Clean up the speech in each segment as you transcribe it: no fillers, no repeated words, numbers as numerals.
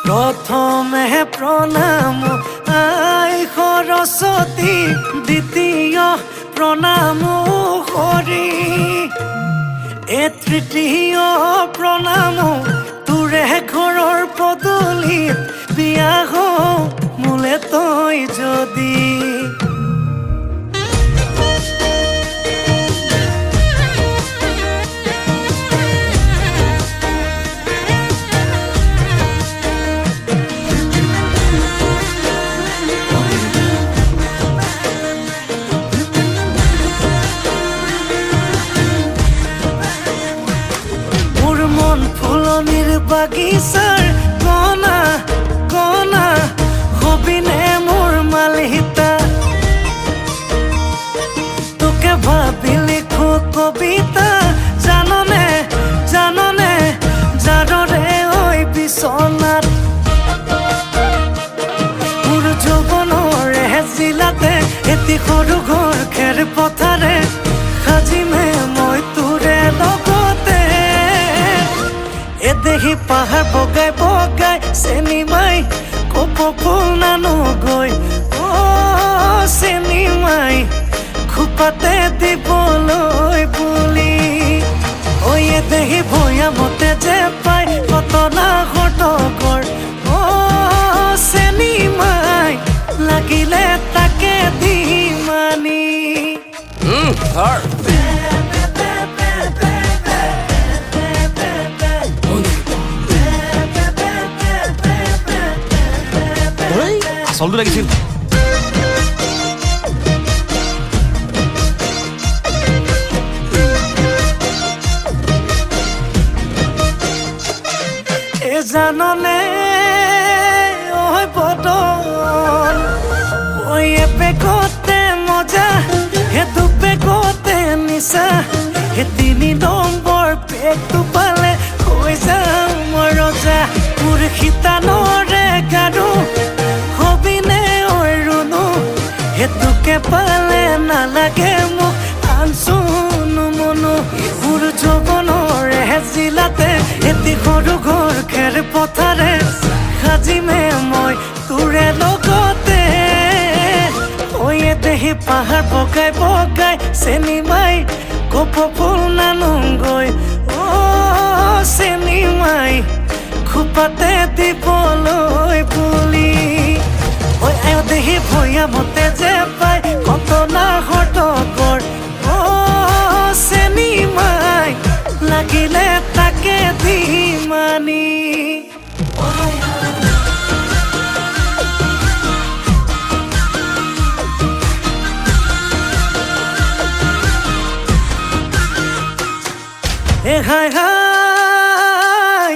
प्रथमे प्रणाम आई सरस्वती द्वितीय प्रणाम हरि ए तृतीय प्रणाम तुरे घरर पदूलित बिया हो मोले तई जदि ফুলনির বাগিচাৰ কণা কণা হবিনে মোৰ মালিতা তোকে ভাবি লিখো কবিতা জাননে জাননে যাদৰে ঐ বিচনাত মোৰ যৌৱনৰে জিলাতে এটি সৰু ঘৰ খেৰ পথাৰে সাজিমে মই তোৰে লগতে দেহি পাহাৰ বগাই বগাই চেনি মাই কপ ফুল নানো গৈ চেনি মাই খোপাতে দিবলৈ বুলি দেহি ভৈয়ামতে যে পাই কতনা ঘটকৰ চেনি মাই লাগিলে তাকে দি মানি আচলটো লাগিছিল জাননে ঐ বদন এপেকতে মজা হে দুপেকতে নিচা হে 3 নম্বৰ পেকটো পালে হৈ যাম মই ৰজা মোৰ শীতানৰে গাৰু হবিনে ঐ ৰুণু হেতুকে পালে নালাগে মোক আনচুনো মনো মোৰ যৌৱনৰে জিলাতে এটি সৰু ঘৰ খেৰ পথাৰে সাজিমে মই তোৰে লগতে দেহি পাহাৰ বগাই বগাই চেনি মাই কপ ফুল নানোগৈ চেনি মাই খোপাতে দিবলৈ বুলি দেহি ভৈয়ামতে যে পাই কতনা ঘটকৰ চেনি মাই লাগিলে তাকে দি মানি হাই হাই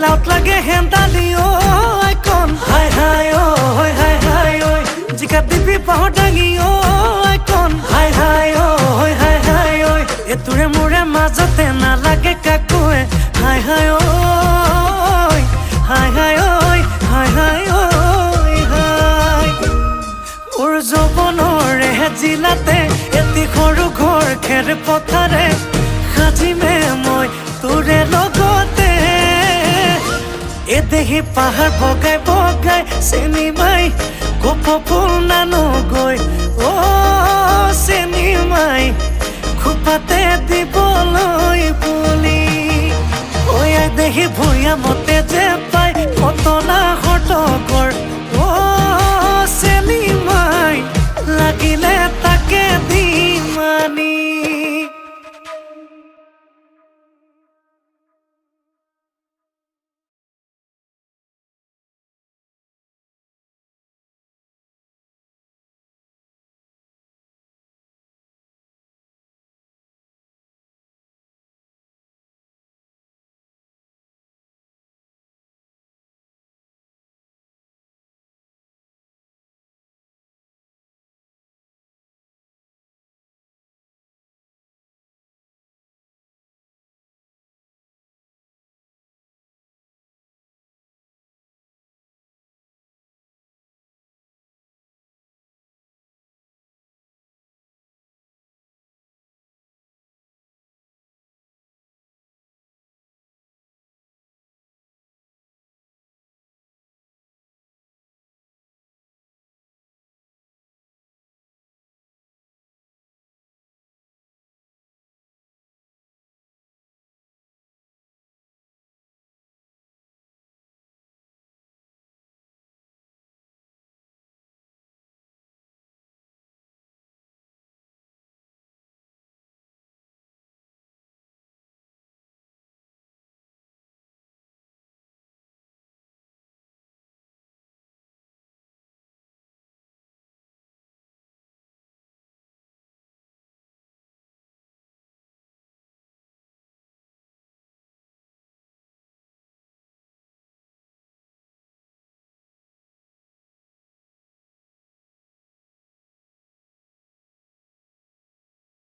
লাউট লাগে হেন্দালি আইকন হাই হাই হাই হাই জিকা দিবি পাহৰ ডাঙি আইকন হাই হাই হাই হাই এটোৰে মোৰে মাজতে নালাগে কাকোৱে হাই হাই হাই হাই হাই হাই হাই মোৰ যৌৱনৰে জিলাতে এটি সৰু ঘৰ খেৰ পথাৰে সাজিমে মই তোৰে লগতে দেহি পাহাৰ বগাই বগাই চেনি মাই কপ ফুল নানোগৈ চেনি মাই খোপাতে দিবলৈ বুলি দেহি ভৈয়ামতে যে পাই কতনা ঘটকৰ